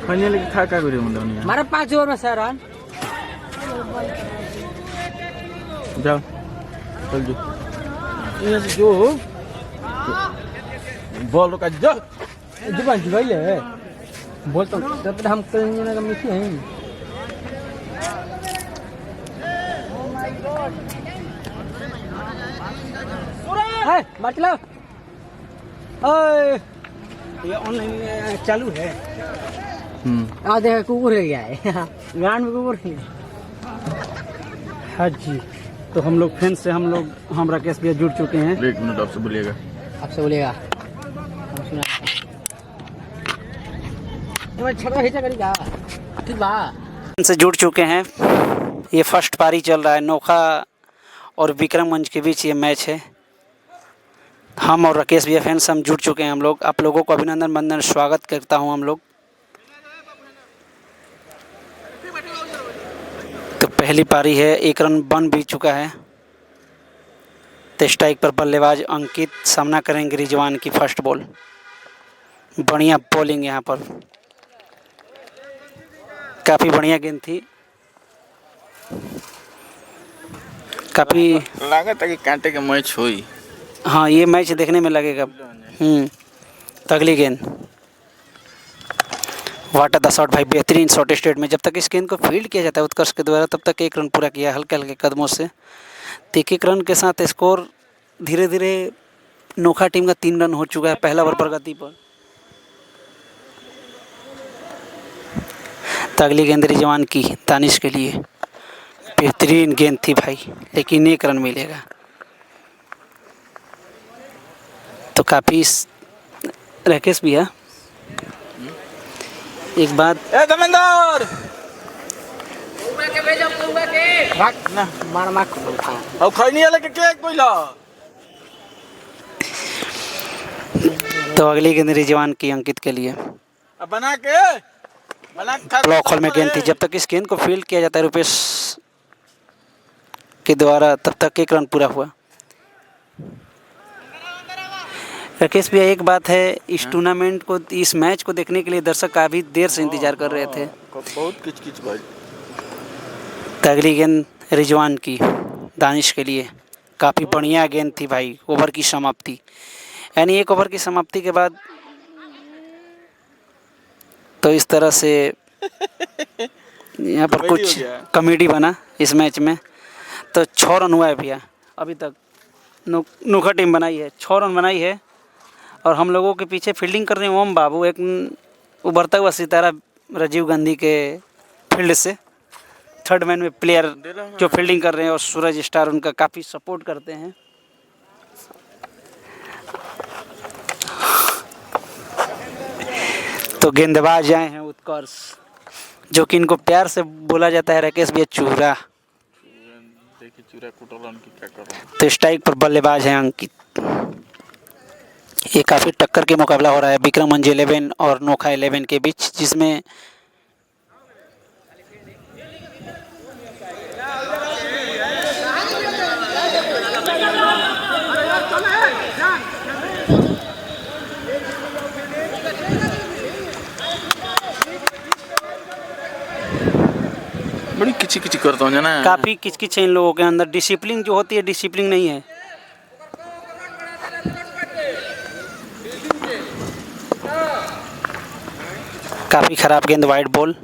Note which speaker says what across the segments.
Speaker 1: खैनी लेके खा का करे मुंडा नहीं
Speaker 2: हमारा 5 ओवर में सर रन
Speaker 1: जाओ चल जो ये जो बॉल का जो
Speaker 2: जुबान जी भाई है बोल तो तब हम कहीं ना मिठी हैं है मतलब ओए ये ऑनलाइन चालू है आ देखो कुकुर है गया है ग्राउंड में कुकुर है
Speaker 3: हाँ जी, तो हम लोग फ्रेंड से हम राकेश भैया जुड़ चुके हैं।
Speaker 1: 1 मिनट आपसे बोलिएगा
Speaker 2: हम सुना छोटा हिस्सा करेगा ठीक बा
Speaker 3: से जुड़ चुके हैं। ये फर्स्ट पारी चल रहा है, नोखा और विक्रमगंज के बीच ये मैच है। हम और राकेश भैया फैंस हम जुड़ चुके हैं। हम लोग आप लोगों को अभिनंदन वंदन स्वागत करता हूं। हम लोग तो पहली पारी है, 1 रन बन भी चुका है। तो स्ट्राइक पर बल्लेबाज अंकित सामना करेंगे रिजवान की फर्स्ट बॉल। बढ़िया बॉलिंग यहाँ पर, काफ़ी बढ़िया गेंद थी, काफ़ी
Speaker 1: लागत है कि कांटे के मैच हुई।
Speaker 3: हाँ ये मैच देखने में लगेगा। तो अगली गेंद वाटर द शॉट भाई, बेहतरीन शॉट स्टेट में। जब तक इस गेंद को फील्ड किया जाता है उत्कर्ष के द्वारा तब तक 1 रन पूरा किया हल्के हल्के कदमों से। तो 1 रन के साथ स्कोर धीरे धीरे नोखा टीम का 3 रन हो चुका है पहला ओवर प्रगति पर। तो अगली गेंद रिजवान की दानिश के लिए, बेहतरीन गेंद थी भाई, लेकिन 1 रन मिलेगा। तो काफ़ी राकेश भैया एक बात
Speaker 1: धर्मेंद्र
Speaker 2: ना मार मार
Speaker 1: और खैनी लेके के कोइला।
Speaker 3: तो अगली गेंद रिजवान की अंकित के लिए,
Speaker 1: बना के
Speaker 3: ब्लॉक होल में गेंद थी। जब तक इस गेंद को फील्ड किया जाता है रुपेश के द्वारा तब तक 1 रन पूरा हुआ। राकेश भैया एक बात है, इस टूर्नामेंट को, इस मैच को देखने के लिए दर्शक काफ़ी देर से इंतजार कर रहे थे।
Speaker 1: बहुत किच भाई।
Speaker 3: तो अगली गेंद रिजवान की दानिश के लिए, काफ़ी बढ़िया गेंद थी भाई। ओवर की समाप्ति, यानी 1 ओवर की समाप्ति के बाद तो इस तरह से यहाँ पर कुछ कॉमेडी बना इस मैच में। तो 6 रन हुआ है भैया अभी तक। नोखा टीम बनाई है 6 रन बनाई है, और हम लोगों के पीछे फील्डिंग कर रहे हैं ओम बाबू, एक उभरता हुआ सितारा राजीव गांधी के फील्ड से। थर्ड मैन में प्लेयर जो फील्डिंग कर रहे हैं, और सूरज स्टार उनका काफ़ी सपोर्ट करते हैं। तो गेंदबाज आए हैं उत्कर्ष, जो कि इनको प्यार से बोला जाता है राकेश भैया चूरा।
Speaker 1: देखिए चूरा कुटलन की क्या कर रहा है।
Speaker 3: तो स्ट्राइक पर बल्लेबाज हैं अंकित। ये काफ़ी टक्कर के मुकाबला हो रहा है विक्रमगंज 11 और नोखा 11 के बीच, जिसमें
Speaker 1: बड़ी किची किची करता हूँ ना।
Speaker 3: काफ़ी किचकिच है इन लोगों के अंदर। डिसिप्लिन जो होती है, डिसिप्लिन नहीं है। काफ़ी खराब गेंद, वाइड बॉल।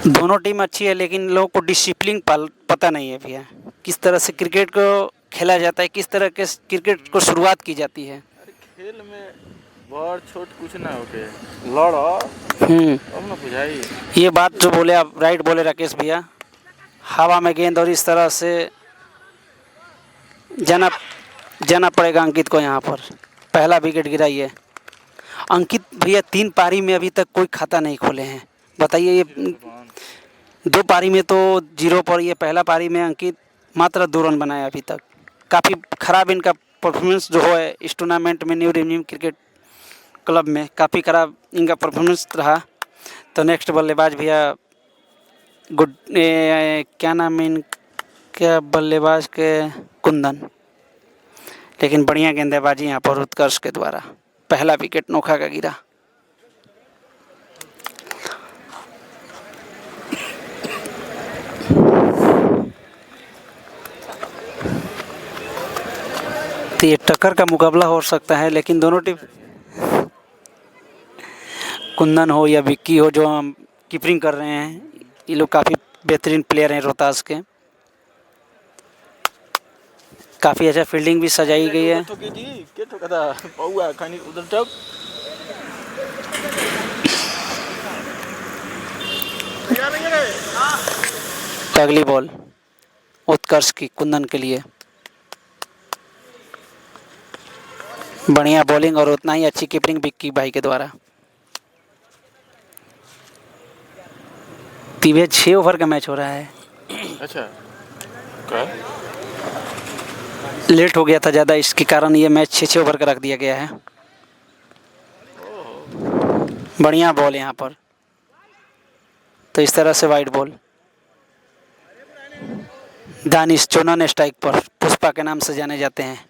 Speaker 3: दोनों टीम अच्छी है, लेकिन लोगों को डिसिप्लिन पता नहीं है भैया, किस तरह से क्रिकेट को खेला जाता है, किस तरह के क्रिकेट को शुरुआत की जाती है।
Speaker 1: खेल में बड़ छोट कुछ ना होके लड़ो अब ना बुझाई।
Speaker 3: ये बात जो बोले आप, राइट बोले राकेश भैया। हवा में गेंद और इस तरह से जाना पड़ेगा अंकित को। यहाँ पर पहला विकेट गिराई है अंकित भैया। 3 पारी में अभी तक कोई खाता नहीं खोले हैं, बताइए। ये 2 पारी में तो 0 पर, ये पहला पारी में अंकित मात्र 2 रन बनाया अभी तक। काफ़ी ख़राब इनका परफॉर्मेंस जो है इस टूर्नामेंट में, न्यू रिन्यू क्रिकेट क्लब में काफ़ी ख़राब इनका परफॉर्मेंस रहा। तो नेक्स्ट बल्लेबाज भैया क्या नाम है इनका बल्लेबाज के, कुंदन। लेकिन बढ़िया गेंदबाजी यहाँ पर उत्कर्ष के द्वारा। पहला विकेट नोखा का गिरा। तो ये टक्कर का मुकाबला हो सकता है, लेकिन दोनों टीम, कुंदन हो या विक्की हो जो हम कीपिंग कर रहे हैं, ये लोग काफ़ी बेहतरीन प्लेयर हैं रोहतास के। काफ़ी अच्छा फील्डिंग भी सजाई गई है। तो अगली बॉल उत्कर्ष की कुंदन के लिए। बढ़िया बॉलिंग और उतना ही अच्छी कीपिंग विक्की भाई के द्वारा। तीवे 6 ओवर का मैच हो रहा है।
Speaker 1: अच्छा क्या?
Speaker 3: लेट हो गया था ज़्यादा, इसके कारण ये मैच 6 ओवर का रख दिया गया है। बढ़िया बॉल यहाँ पर। तो इस तरह से वाइड बॉल। दानिश जो नॉन स्ट्राइक पर पुष्पा के नाम से जाने जाते हैं,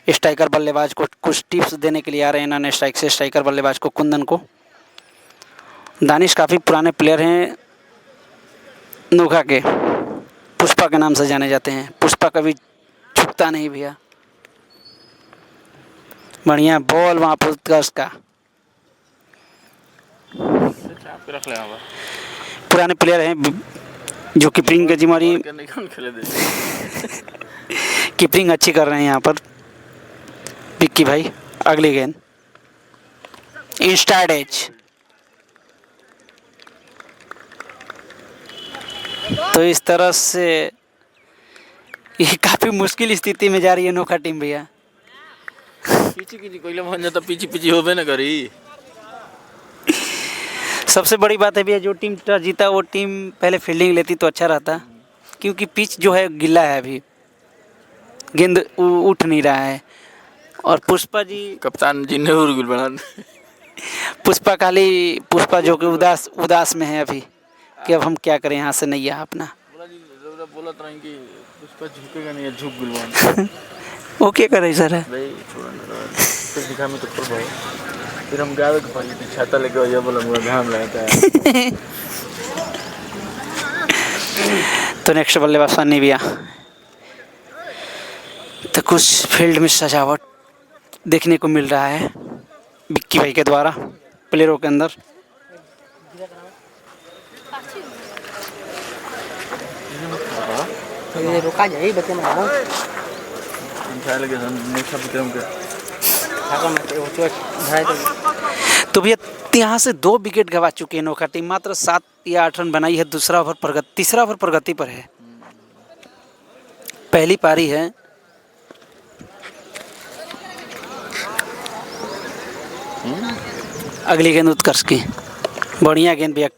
Speaker 3: स्ट्राइकर बल्लेबाज को कुछ टिप्स देने के लिए आ रहे हैं नॉन स्ट्राइक से स्ट्राइकर बल्लेबाज को, कुंदन को। दानिश काफ़ी पुराने प्लेयर हैं नोखा के, पुष्पा के नाम से जाने जाते हैं। पुष्पा कभी झुकता नहीं भैया। बढ़िया बॉल वहाँ पर उत्कर्ष का। पुराने प्लेयर हैं जो कीपिंग की जिम्मेदारी, कीपिंग अच्छी कर रहे हैं यहाँ पर विक्की भाई। अगली गेंद इंस्टाइड एज। तो इस तरह से ये काफ़ी मुश्किल स्थिति में जा रही है नोखा टीम भैया।
Speaker 1: पीछे होबे ना करी।
Speaker 3: सबसे बड़ी बात है भैया, जो टीम टॉस जीता वो टीम पहले फील्डिंग लेती तो अच्छा रहता, क्योंकि पिच जो है गिल्ला है, अभी गेंद उठ नहीं रहा है। और पुष्पा जी,
Speaker 1: कप्तान जी ने उर्गुल बना।
Speaker 3: पुष्पा जो कि उदास में है अभी कि अब हम क्या करें, यहाँ से नहीं आ अपना।
Speaker 1: बोला था कि पुष्पा झुकेगा नहीं, झुक गुलवान।
Speaker 3: वो क्या करे सर है
Speaker 1: भाई छोड़ो ना, फिर दिखा में तो कर भाई, फिर हम गावे के पानी छाता लेके आया, बोला मुझे घाम लगता है।
Speaker 3: तो नेक्स्ट बल्लेबाज सन्नी भैया। तो कुछ फील्ड में सजावट देखने को मिल रहा है विक्की भाई के द्वारा प्लेयरों के अंदर।
Speaker 2: रोका जाए बच्चे में
Speaker 3: तो भैया यहाँ से 2 विकेट गवा चुके हैं नोखा टीम। मात्र 7 या 8 रन बनाई है। तीसरा ओवर प्रगति पर है। पहली पारी है। अगली गेंद उत्कर्ष की। बढ़िया गेंद भैया,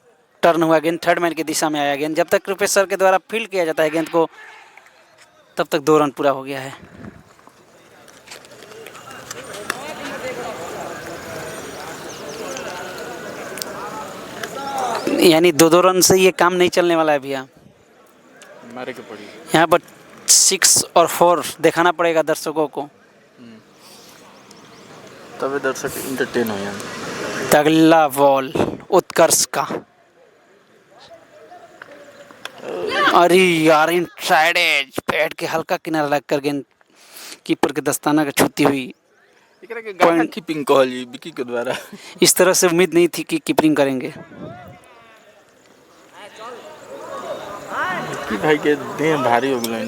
Speaker 3: टर्न हुआ गेंद, थर्ड मैन की दिशा में आया गेंद। जब तक रुपेश सर के द्वारा फील्ड किया जाता है गेंद को, तब तक 2 रन पूरा हो गया है। यानी 2-2 रन से ये काम नहीं चलने वाला है भैया।
Speaker 1: मारे के पड़ी
Speaker 3: यहाँ पर 6 और 4 दिखाना पड़ेगा दर्शकों को,
Speaker 1: तभी दर्शक इंटरटेन हो जाए।
Speaker 3: अगला बॉल उत्कर्ष का। अरे यार, इनसाइड एज पैड के हल्का किनारा लगकर गेंद कीपर के दस्ताना का छूती हुई।
Speaker 1: पॉइंट कीपिंग कॉल विकी के द्वारा।
Speaker 3: इस तरह से उम्मीद नहीं थी कि कीपिंग करेंगे।
Speaker 1: विकी भाई के देह भारी हो गए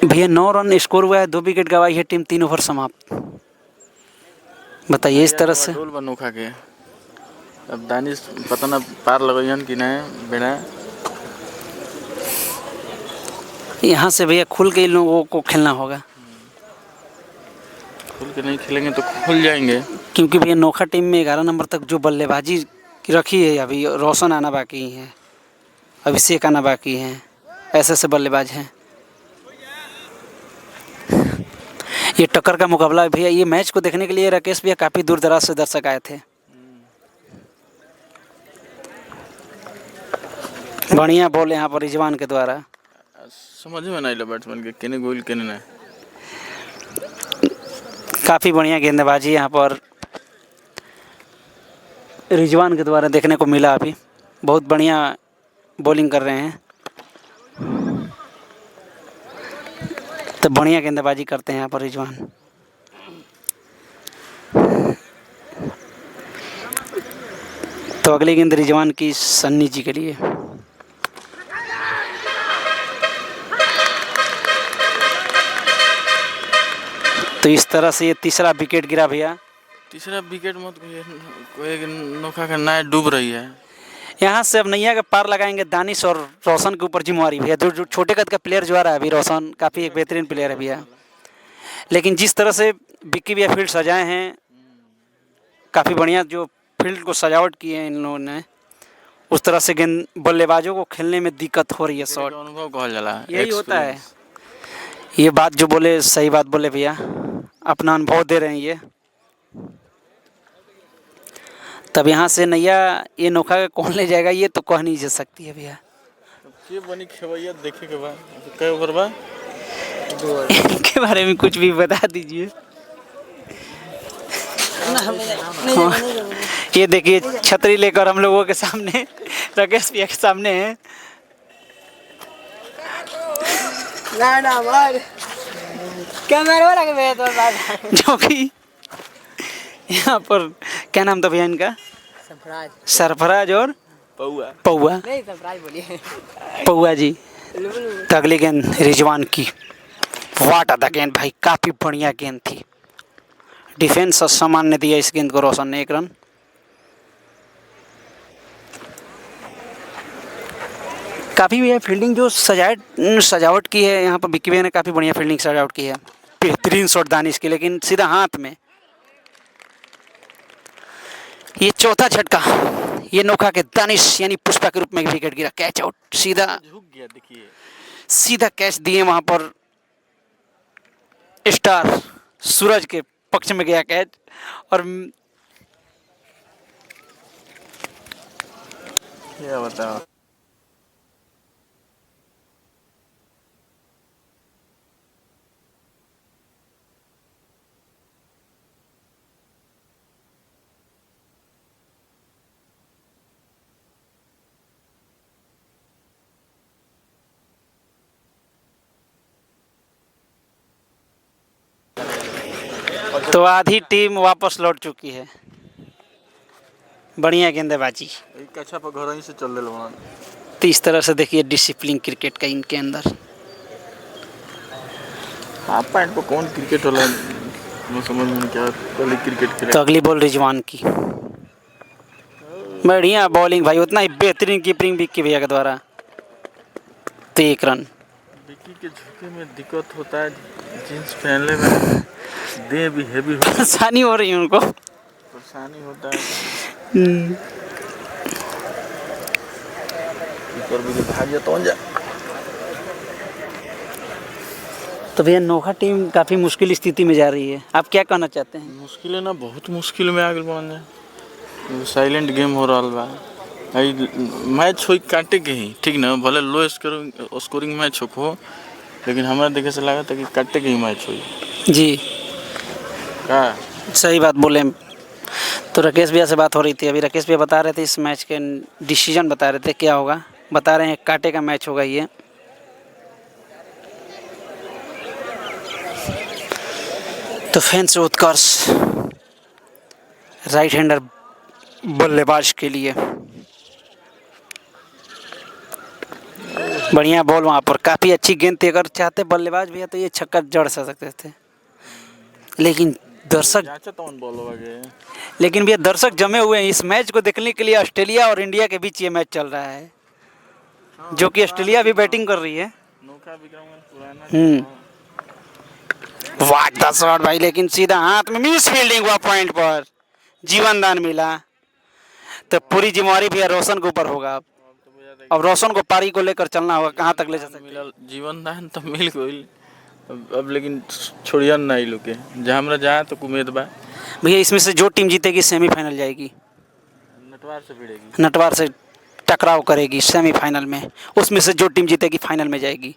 Speaker 3: भैया। 9 रन स्कोर हुआ है, 2 विकेट गवाई है टीम, 3 ओवर समाप्त। बताइए इस तरह से।
Speaker 1: नोखा के अब दानिश पता ना पार लगन कि नहीं बिना।
Speaker 3: यहाँ से भैया खुल के इन लोगों को खेलना होगा।
Speaker 1: खुल के नहीं खेलेंगे तो खुल जाएंगे,
Speaker 3: क्योंकि भैया नोखा टीम में 11 नंबर तक जो बल्लेबाजी रखी है, अभी रोशन आना बाकी है, अभिषेक आना बाकी है, ऐसे बल्लेबाज हैं। ये टक्कर का मुकाबला है भैया। ये मैच को देखने के लिए राकेश भैया काफ़ी दूर दराज से दर्शक आए थे। बढ़िया बॉल यहाँ पर रिजवान के द्वारा।
Speaker 1: समझ में नहीं बैट्समैन के केने गोल केने ना।
Speaker 3: काफ़ी बढ़िया गेंदबाजी यहाँ पर रिजवान के द्वारा देखने को मिला। अभी बहुत बढ़िया बॉलिंग कर रहे हैं, तो बढ़िया गेंदबाजी करते हैं यहाँ पर रिजवान। तो अगली गेंद रिजवान की सन्नी जी के लिए। तो इस तरह से ये तीसरा विकेट गिरा भैया।
Speaker 1: तीसरा विकेट मत कहिए, कोई नौका का नाव डूब रही है।
Speaker 3: यहाँ से अब नैया का पार लगाएंगे दानिश और रोशन के ऊपर जिम्मेवारी भैया। जो छोटे कद का प्लेयर जो आ रहा है अभी, रोशन काफ़ी एक बेहतरीन प्लेयर है भैया, लेकिन जिस तरह से विक्की भैया फील्ड सजाए हैं, काफ़ी बढ़िया जो फील्ड को सजावट की है इन लोगों ने, उस तरह से गेंद बल्लेबाजों को खेलने में दिक्कत हो रही है। शॉट
Speaker 1: अनुभव कहल जाला,
Speaker 3: यही होता है। ये बात जो बोले सही बात बोले भैया, अपना अनुभव दे रहे हैं ये। तब यहाँ से नैया ये नौका का कौन ले जाएगा ये तो कह नहीं जा सकती है भैया।
Speaker 1: के बनी खेवैया देखे के बाद कई ओवर बा
Speaker 3: इनके बारे में कुछ भी बता दीजिए। ये देखिए छतरी लेकर हम लोगों के सामने राकेश भैया के सामने है। जो कि यहाँ पर क्या नाम था भैया इनका? सरफराज और
Speaker 1: पौआ
Speaker 3: पौआ
Speaker 2: नहीं सरप्राइज बोलिए।
Speaker 3: पौआ जी। तो अगली गेंद रिजवान की। वाट अदा गेंद भाई, काफ़ी बढ़िया गेंद थी। डिफेंस सम्मान ने दिया इस गेंद को रोशन ने 1 रन। काफ़ी भैया फील्डिंग जो सजावट की है यहाँ पर, विक्की भैया ने काफ़ी बढ़िया फील्डिंग सजावट की है। बेहतरीन शॉट दानिश की, लेकिन सीधा हाथ में। ये चौथा झटका, ये नौका के दानिश यानी पुष्पा के रूप में विकेट गिरा। कैच आउट, सीधा
Speaker 1: झुक गया। देखिए
Speaker 3: सीधा कैच दिए वहां पर। स्टार सूरज के पक्ष में गया कैच। और
Speaker 1: क्या बताओ,
Speaker 3: तो आधी टीम वापस लौट चुकी है। बढ़िया गेंदबाजी।
Speaker 1: एक अच्छा पर घर ही से चल रहे लोग।
Speaker 3: तो इस तरह से देखिए डिसिप्लिन क्रिकेट का इनके अंदर।
Speaker 1: हाफ पैंट पर कौन क्रिकेट वाला मैं समझ में नहीं क्या पहले क्रिकेट खेले।
Speaker 3: तो अगली बॉल रिजवान की। बढ़िया बॉलिंग भाई, उतना ही बेहतरीन कीपिंग विक्की भैया के द्वारा। तो 1 रन।
Speaker 1: विक्की के झुके में दिक्कत होता है, जींस पहनने में दे भी हेवी हो,
Speaker 3: परेशानी हो रही है उनको।
Speaker 1: परेशानी होता है। ऊपर भी भाग जा तो जा।
Speaker 3: तो भैया नोखा टीम काफ़ी मुश्किल स्थिति में जा रही है, आप क्या कहना चाहते हैं?
Speaker 1: मुश्किल है ना, बहुत मुश्किल में आगे बढ़ जाए। साइलेंट गेम हो रहा बा। मैच हो काटे के ही ठीक ना, भले लो स्कोरिंग मैच हो, लेकिन हमारा देखे से लगा था कि काटे के ही मैच हो
Speaker 3: जी।
Speaker 1: क्या
Speaker 3: सही बात बोले। तो राकेश भैया से बात हो रही थी अभी। राकेश भैया बता रहे थे इस मैच के डिसीजन बता रहे थे क्या होगा। बता रहे हैं काटे का मैच होगा ये। तो फैंस उत्कर्ष राइट हैंडर बल्लेबाज के लिए बढ़िया बॉल वहाँ पर, काफ़ी अच्छी गेंद थी। अगर चाहते बल्लेबाज भैया तो ये छक्का जड़ सकते थे, लेकिन दर्शक लेकिन भैया दर्शक जमे हुए हैं इस मैच को देखने के लिए। ऑस्ट्रेलिया और इंडिया के बीच ये मैच चल रहा है, जो कि ऑस्ट्रेलिया भी बैटिंग कर रही है। वाह 10 शॉट भाई, लेकिन सीधा हाथ में, मिस फील्डिंग हुआ, पॉइंट पर जीवन दान मिला। तो पूरी जिम्मेवारी भैया रोशन के ऊपर होगा। अब रोशन को पारी को लेकर चलना होगा, कहाँ तक ले जा सकते।
Speaker 1: जीवन दान तो मिल गई अब, लेकिन छोड़िया नहीं लोग जहाँ हमारा जहाँ तो उम्मीद बा
Speaker 3: भैया। इसमें से जो टीम जीतेगी सेमीफाइनल जाएगी,
Speaker 1: नटवार से भिड़ेगी,
Speaker 3: नटवार से टकराव करेगी सेमीफाइनल में। उसमें से जो टीम जीतेगी फाइनल में जाएगी।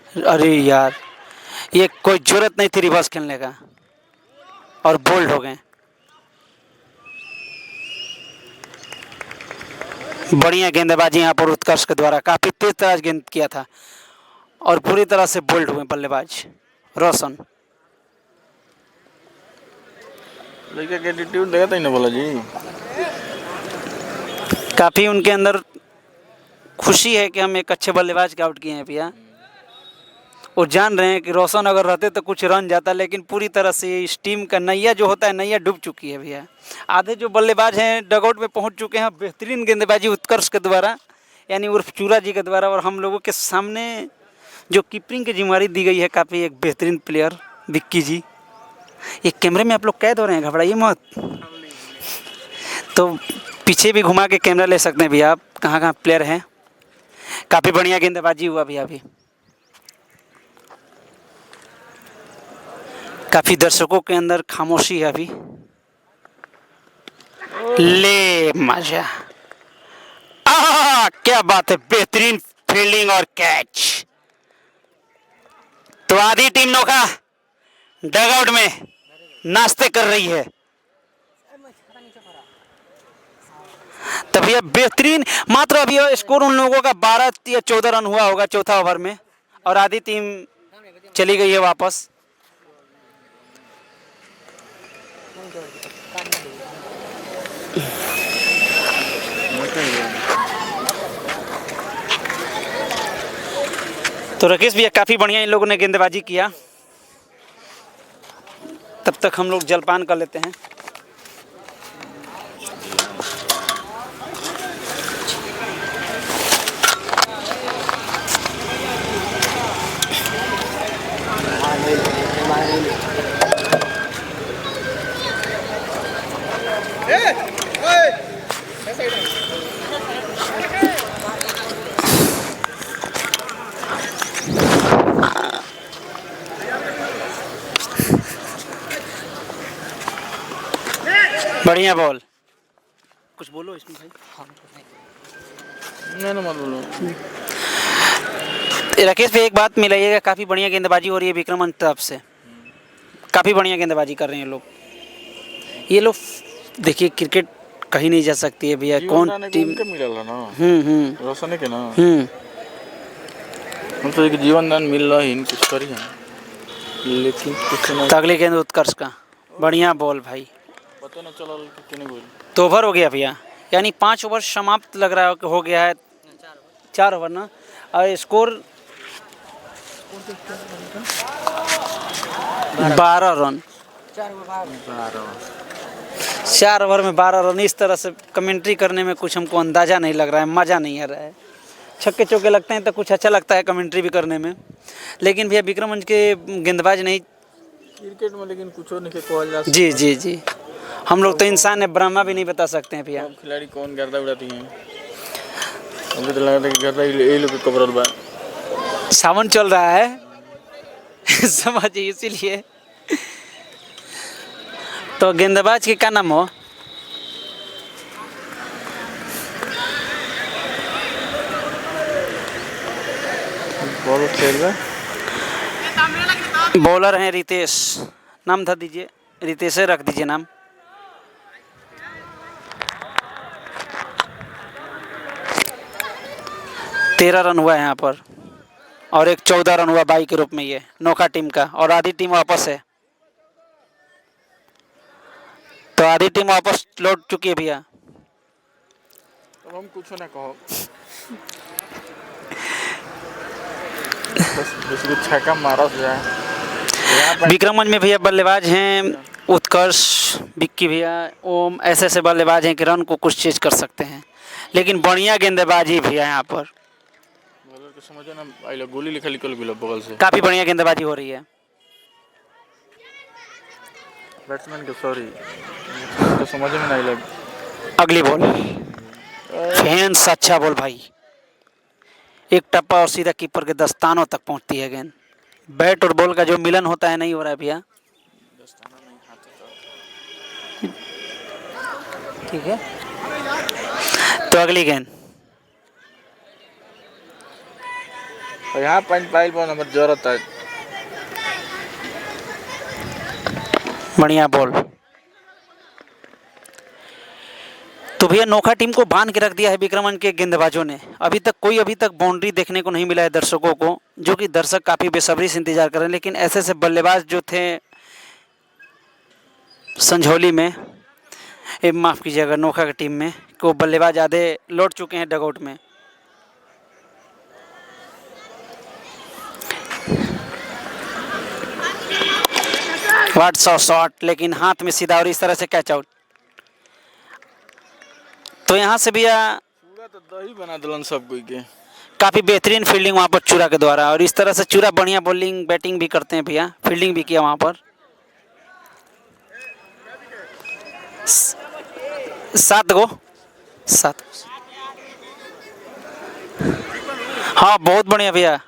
Speaker 3: अरे यार, ये कोई जरूरत नहीं थी रिवर्स खेलने का और बोल्ड हो गए। बढ़िया गेंदबाजी यहाँ पर उत्कर्ष के द्वारा, काफी तेज तरह गेंद किया था और पूरी तरह से बोल्ड हुए बल्लेबाज रोशन।
Speaker 1: लड़का के एटीट्यूड देखा था ना बोला जी।
Speaker 3: काफी उनके अंदर खुशी है कि हम एक अच्छे बल्लेबाज के आउट किए हैं भैया। वो जान रहे हैं कि रोशन अगर रहते तो कुछ रन जाता, लेकिन पूरी तरह से इस टीम का नैया जो होता है, नैया डूब चुकी है भैया। आधे जो बल्लेबाज हैं डगआउट में पहुंच चुके हैं बेहतरीन गेंदबाजी उत्कर्ष के द्वारा, यानी उर्फ चूरा जी के द्वारा, और हम लोगों के सामने जो कीपिंग की जिम्मेदारी दी गई है काफ़ी एक बेहतरीन प्लेयर विक्की जी। ये कैमरे में आप लोग कैद हो रहे हैं, घबराइए मत। तो पीछे भी घुमा के कैमरा ले सकते हैं भैया आप, कहाँ कहाँ प्लेयर हैं। काफ़ी बढ़िया गेंदबाजी हुआ भैया अभी। काफ़ी दर्शकों के अंदर खामोशी है अभी। ले मजा, क्या बात है, बेहतरीन फील्डिंग और कैच। तो आधी टीम नोखा डगआउट में नाश्ते कर रही है। तभी अब बेहतरीन, मात्र अभी स्कोर उन लोगों का 12 या 14 रन हुआ होगा चौथा ओवर में, और आधी टीम चली गई है वापस। तो राकेश भैया काफ़ी बढ़िया इन लोगों ने गेंदबाजी किया। तब तक हम लोग जलपान कर लेते हैं। बढ़िया बॉल, कुछ बोलो इसमें भाई।
Speaker 1: नहीं मत बोलो।
Speaker 3: राकेश भाई एक बात मिलाइएगा, काफ़ी बढ़िया गेंदबाजी हो रही है विक्रम अंत तरफ से, काफ़ी बढ़िया गेंदबाजी कर रहे हैं लोग। ये लोग देखिए क्रिकेट कहीं नहीं जा सकती है भैया, कौन टीम
Speaker 1: मिला ना। रोशन के ना हम तो एक जीवन दान मिल रहा है, कुछ करी है लेकिन कुछ नहीं।
Speaker 3: अगली गेंद उत्कर्ष का, बढ़िया बॉल भाई,
Speaker 1: पता ना चला कि नहीं बोल।
Speaker 3: तो ओवर हो गया भैया, यानी 5 ओवर समाप्त लग रहा है कि हो गया है। 4 ओवर ना, और स्कोर 12 रन। 4 ओवर में 12 रन। इस तरह से कमेंट्री करने में कुछ हमको अंदाज़ा नहीं लग रहा है, मज़ा नहीं आ रहा है। छक्के चौके लगते हैं तो कुछ अच्छा लगता है कमेंट्री भी करने में, लेकिन भैया विक्रमगंज के गेंदबाज नहीं
Speaker 1: क्रिकेट में, लेकिन कुछ और नहीं कहा जा सकता।
Speaker 3: जी जी जी, हम लोग तो इंसान है, ब्रह्मा भी नहीं बता सकते हैं भैया।
Speaker 1: खिलाड़ी कौन गर्दा उड़ाती हैं, मुझे तो लगा था कि गर्दा ये लोग कबरल बा।
Speaker 3: सावन चल रहा है समझिए, इसीलिए। तो गेंदबाज के क्या नाम हो? बॉलर हैं रितेश, नाम था दीजिए, रितेश रख दीजिए नाम। तेरह रन हुआ है यहाँ पर, और एक 14 रन हुआ बाई के रूप में ये नोखा टीम का, और आधी टीम वापस है। तो आधी टीम वापस लौट चुकी है भैया।
Speaker 1: अब हम कुछ ना कहो, बस छक्का मारा जाए।
Speaker 3: विक्रमगंज में भैया बल्लेबाज हैं उत्कर्ष, विक्की भैया, ओम, ऐसे ऐसे बल्लेबाज हैं कि रन को कुछ चीज कर सकते हैं, लेकिन बढ़िया गेंदबाजी भैया यहाँ पर।
Speaker 1: समझो ना, आई गोली लिखा निकल गई बगल से।
Speaker 3: काफी बढ़िया गेंदबाजी हो रही है।
Speaker 1: बैट्समैन के सॉरी तो समझ में नहीं लग।
Speaker 3: अगली बॉल फैंस, अच्छा बॉल भाई, एक टप्पा और सीधा कीपर के दस्तानों तक पहुंचती है गेंद। बैट और बॉल का जो मिलन होता है नहीं हो रहा है भैया। ठीक है, तो अगली गेंद
Speaker 1: और यहाँ पानी पाइल बन हमारे जरूरत है।
Speaker 3: बढ़िया बॉल। तो भैया नोखा टीम को बांध के रख दिया है विक्रमगंज के गेंदबाजों ने। अभी तक बाउंड्री देखने को नहीं मिला है दर्शकों को, जो कि दर्शक काफ़ी बेसब्री से इंतजार कर रहे हैं। लेकिन ऐसे ऐसे बल्लेबाज जो थे संझौली में, माफ़ कीजिएगा नोखा की टीम में, को बल्लेबाज आधे लौट चुके हैं डगआउट में। वाट शॉट, लेकिन हाथ में सीधा और इस तरह से कैच आउट। तो यहाँ से भैया
Speaker 1: पूरा तो दही बना दिलन सब कोई के।
Speaker 3: काफ़ी बेहतरीन फील्डिंग वहाँ पर चूरा के द्वारा, और इस तरह से चूरा बढ़िया बॉलिंग बैटिंग भी करते हैं भैया, फील्डिंग भी किया वहाँ पर। 7 हाँ बहुत बढ़िया भैया।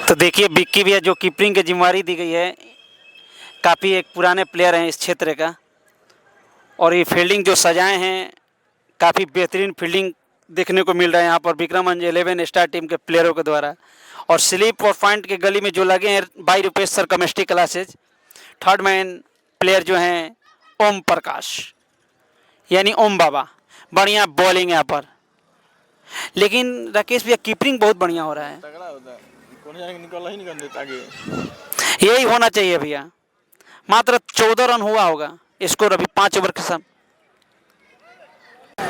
Speaker 3: तो देखिए बिक्की भैया जो कीपिंग की जिम्मेवारी दी गई है, काफ़ी एक पुराने प्लेयर हैं इस क्षेत्र का, और ये फील्डिंग जो सजाए हैं काफ़ी बेहतरीन फील्डिंग देखने को मिल रहा है यहाँ पर विक्रमगंज 11 स्टार टीम के प्लेयरों के द्वारा। और स्लिप और पॉइंट के गली में जो लगे हैं by Rupesh sir chemistry classes, third man player जो हैं ओम प्रकाश यानी ओम बाबा, बढ़िया बॉलिंग यहाँ पर। लेकिन राकेश भैया कीपिंग बहुत बढ़िया हो रहा है,
Speaker 1: तगड़ा होता है, कौन जाने निकल ही नहीं कर देता आगे।
Speaker 3: यही होना चाहिए भैया। मात्र 14 रन हुआ होगा स्कोर अभी 5 ओवर के साथ।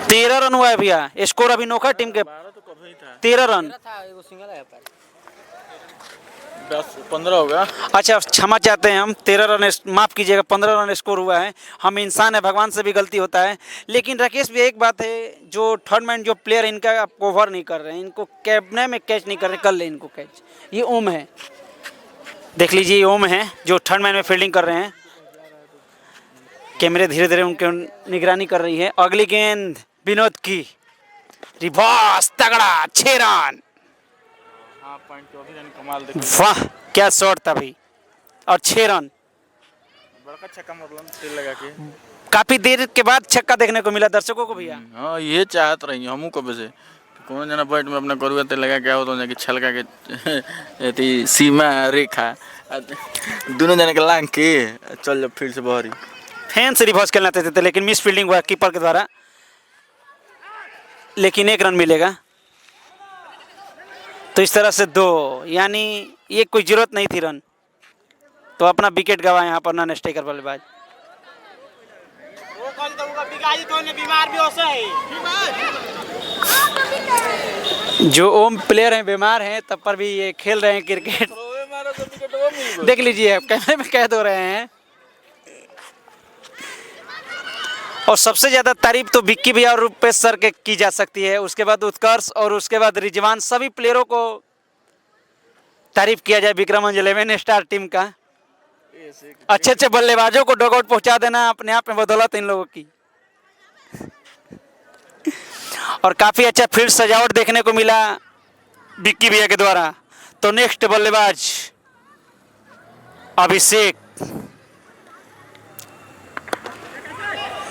Speaker 3: 13 रन हुआ है भैया स्कोर अभी नोखा टीम के।
Speaker 1: 12 तो कब ही था,
Speaker 3: 13 रन।
Speaker 1: 10-15 होगा।
Speaker 3: अच्छा क्षमा चाहते हैं हम, 13 रन, माफ़ कीजिएगा 15 रन स्कोर हुआ है। हम इंसान है, भगवान से भी गलती होता है। लेकिन राकेश भी एक बात है, जो थर्ड मैन जो प्लेयर इनका आप ओवर नहीं कर रहे हैं, इनको कैबने में कैच नहीं कर रहे, कर ले इनको कैच। ये ओम है, देख लीजिए ये ओम है जो थर्ड मैन में फील्डिंग कर रहे हैं। कैमरे धीरे धीरे उनके निगरानी कर रही है। अगली गेंद विनोद की, रिवर्स तगड़ा, 6 रन।
Speaker 1: हाँ पॉइंट तो अभी कमाल देख,
Speaker 3: वाह क्या शॉट था भाई, और 6 रन।
Speaker 1: बड़का छक्का मारलन तेल लगा के।
Speaker 3: काफी देर के बाद छक्का देखने को मिला दर्शकों को भैया।
Speaker 1: हाँ ये चाहत रही हमू कब से, कौन जना बैट में अपना करुआ तेल लगा के आओ तो जाके छलका के सीमा रेखा दोनों जने के लांग के चल जब फिर से बहरी।
Speaker 3: फैन से रिवर्स खेलना चाहते थे, लेकिन मिस फील्डिंग हुआ कीपर के द्वारा, लेकिन 1 रन मिलेगा। तो इस तरह से 2, यानी ये कोई जरूरत नहीं थी रन, तो अपना विकेट गवा यहाँ पर नॉन स्ट्राइकर बल्लेबाज। जो ओम प्लेयर हैं बीमार हैं, तब पर भी ये खेल रहे हैं क्रिकेट। देख लीजिए आप कैमरे में कैद हो रहे हैं। और सबसे ज़्यादा तारीफ तो विक्की भैया और रुपेश सर के की जा सकती है, उसके बाद उत्कर्ष और उसके बाद रिजवान, सभी प्लेयरों को तारीफ किया जाए विक्रमगंज 11 स्टार टीम का। अच्छे अच्छे बल्लेबाजों को डॉगआउट पहुंचा देना अपने आप में बदौलत इन लोगों की। और काफ़ी अच्छा फील्ड सजावट देखने को मिला विक्की भैया के द्वारा। तो नेक्स्ट बल्लेबाज अभिषेक,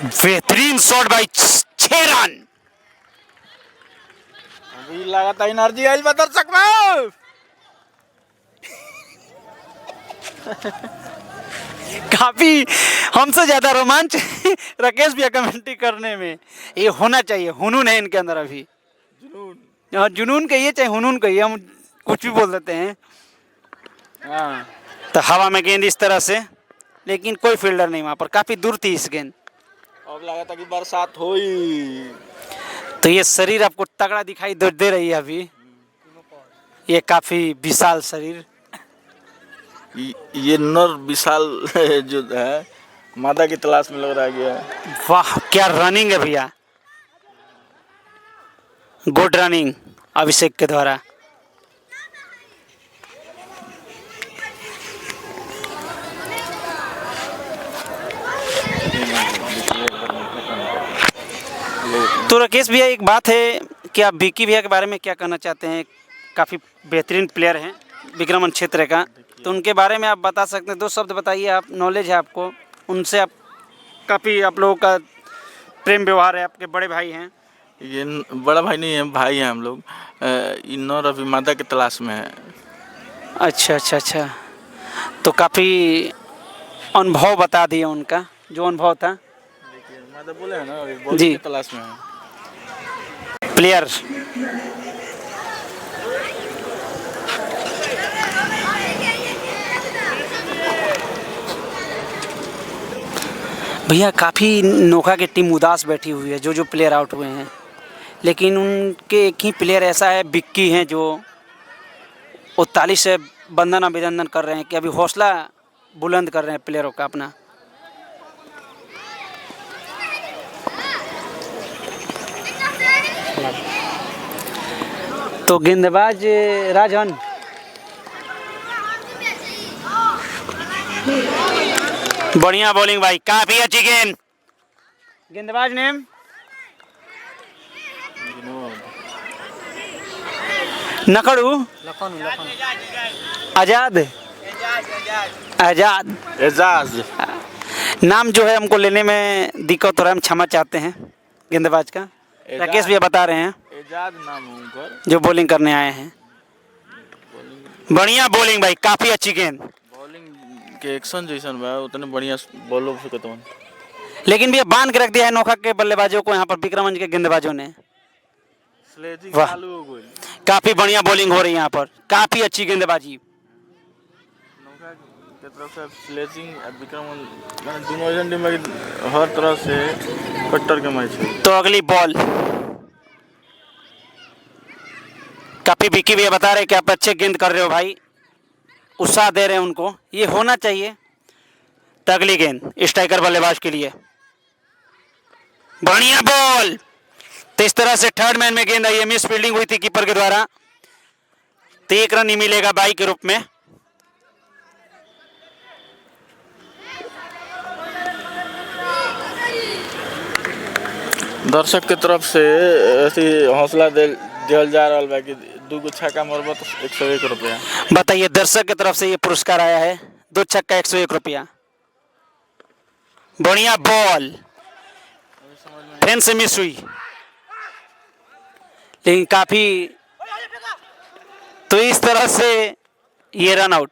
Speaker 3: बेहतरीन शॉट बाई, 6 रन।
Speaker 1: अभी लगातार एनर्जी आइल बा दर्शक में।
Speaker 3: काफी हमसे ज्यादा रोमांच राकेश भैया कमेंट्री करने में। ये होना चाहिए, हुनून है इनके अंदर अभी, जुनून। जुनून कहिए चाहे हुनून कहिए, हम कुछ भी बोल देते हैं।
Speaker 1: हाँ
Speaker 3: तो हवा में गेंद इस तरह से, लेकिन कोई फील्डर नहीं वहाँ पर, काफ़ी दूर थी इस गेंद।
Speaker 1: अब लगा था कि बरसात होई।
Speaker 3: तो ये शरीर आपको तगड़ा दिखाई दे रही है अभी, ये काफ़ी विशाल शरीर।
Speaker 1: ये नर विशाल जो है मादा की तलाश में लग रहा गया है।
Speaker 3: वाह क्या रनिंग है भैया, गुड रनिंग अभिषेक के द्वारा। तो राकेश भैया एक बात है कि आप विक्की भैया के बारे में क्या कहना चाहते हैं? काफ़ी बेहतरीन प्लेयर हैं विक्रमगंज क्षेत्र का, तो उनके बारे में आप बता सकते हैं? 2 शब्द बताइए, आप नॉलेज है आपको, उनसे आप काफ़ी आप लोगों का प्रेम व्यवहार है, आपके बड़े भाई हैं।
Speaker 1: ये बड़ा भाई नहीं है, भाई हैं हम लोग। ये नौर अभी मादा की तलाश में है।
Speaker 3: अच्छा अच्छा अच्छा, तो काफ़ी अनुभव बता दिया उनका, जो अनुभव था।
Speaker 1: मादा बोले हैं ना, अभी
Speaker 3: जी।
Speaker 1: बॉलिंग की तलाश में है।
Speaker 3: प्लेयर भैया, काफ़ी नोखा की टीम उदास बैठी हुई है, जो जो प्लेयर आउट हुए हैं, लेकिन उनके एक ही प्लेयर ऐसा है, बिक्की हैं, जो 39 से बंधन अभिनंदन कर रहे हैं कि अभी हौसला बुलंद कर रहे हैं प्लेयरों का अपना। तो गेंदबाज राजन, बढ़िया बॉलिंग भाई, काफ़ी अच्छी गेंद। गेंदबाज नेम नकड़ू, आजाद, आजाद,
Speaker 1: एजाज।
Speaker 3: नाम जो है हमको लेने में दिक्कत हो रहा है, हम क्षमा चाहते हैं गेंदबाज का। राकेश भैया बता रहे हैं,
Speaker 1: एजाज नाम है उनका,
Speaker 3: जो बॉलिंग करने आए हैं। बढ़िया बॉलिंग भाई, काफ़ी अच्छी गेंद।
Speaker 1: बॉलिंग के एक्शन जैसन बा, उतने बढ़िया बॉलो फेंकत हन।
Speaker 3: लेकिन भैया बांध के रख दिया है नोखा के बल्लेबाजों को यहाँ पर, विक्रमगंज के गेंदबाजों ने।
Speaker 1: स्लेजिंग
Speaker 3: वाह।
Speaker 1: चालू हो गई।
Speaker 3: काफ़ी बढ़िया बॉलिंग हो रही है यहाँ पर, काफ़ी अच्छी गेंदबाजी।
Speaker 1: नौका के तरफ से स्लेजिंग विक्रम, मैंने दोनों एजेंट टीम में हर तरह से कट्टर के मैच है।
Speaker 3: तो अगली बॉल, काफ़ी विक्की भैया बता रहे कि आप अच्छे गेंद कर रहे हो भाई, उत्साह दे रहे हैं उनको, ये होना चाहिए। तो अगली गेंद स्ट्राइकर बल्लेबाज के लिए, बढ़िया बॉल। तो इस तरह से थर्ड मैन में गेंद आई है, मिस फील्डिंग हुई थी कीपर के द्वारा, तो 1 रन ही मिलेगा बाई के रूप में।
Speaker 1: दर्शक के तरफ से ऐसी हौसला दिया जा रहा है कि 2 छक्का मारबा तो 101 रुपया।
Speaker 3: बताइए, दर्शक की तरफ से ये पुरस्कार आया है, 2 छक्का 101 रुपया। बढ़िया बॉल, फैन से मिस हुई, लेकिन काफी, तो इस तरह से ये रन आउट।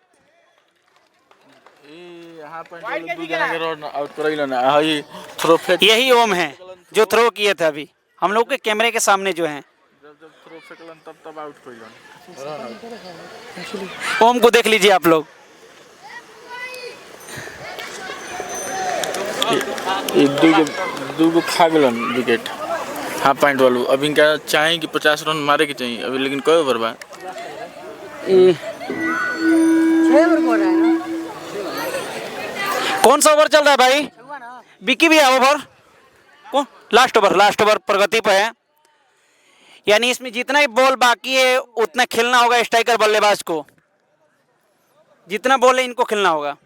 Speaker 1: यहाँ पर 2 जना के रन आउट करैला ना, हई थ्रो फेंक,
Speaker 3: यही ओम है जो थ्रो किए थे अभी हम लोग के कैमरे के सामने जो हैं।
Speaker 1: जब थ्रो फेंकलन तब आउट कइलन, रन आउट।
Speaker 3: ओम को देख लीजिए आप लोग।
Speaker 1: ये 2 खा गलन विकेट, हाफ पॉइंट वालू। अब इनका चाहे कि 50 रन मारे के चाहिए अभी, लेकिन कई ओवर बा?
Speaker 2: 6 ओवर हो रहा है ना।
Speaker 3: कौन सा ओवर चल रहा है भाई? विक्की भी है ओवर को, लास्ट ओवर प्रगति पे है। यानी इसमें जितना ही बॉल बाकी है उतना खेलना होगा स्ट्राइकर बल्लेबाज को, जितना बॉल है इनको खेलना होगा।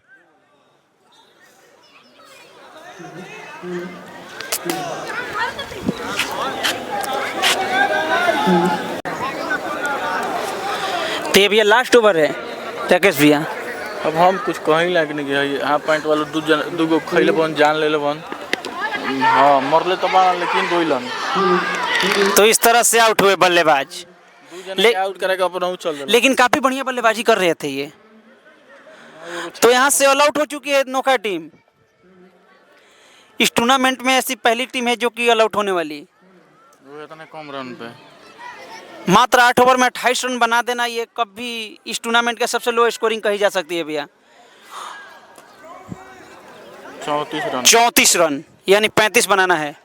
Speaker 3: तो ये भैया लास्ट ओवर है राकेश भैया।
Speaker 1: अब हम कुछ कहीं लायक नहीं कि हाफ पॉइंट वालों 2 गो खैले बन, जान ले बन। हाँ मरले तो बाना, लेकिन गोइलन।
Speaker 3: तो इस तरह से आउट हुए बल्लेबाज,
Speaker 1: 2 जने आउट करेगा अपना चल रहा।
Speaker 3: लेकिन काफी बढ़िया बल्लेबाजी कर रहे थे ये। तो यहाँ से ऑल आउट हो चुकी है नोखा टीम। इस टूर्नामेंट में ऐसी पहली टीम है जो कि ऑल आउट होने वाली।
Speaker 1: वो इतने कम रन पे,
Speaker 3: मात्र 8 ओवर में 28 रन बना देना, ये कभी इस टूर्नामेंट का सबसे लो स्कोरिंग कही जा सकती है भैया।
Speaker 1: 34 रन,
Speaker 3: 34 रन यानी 35 बनाना है।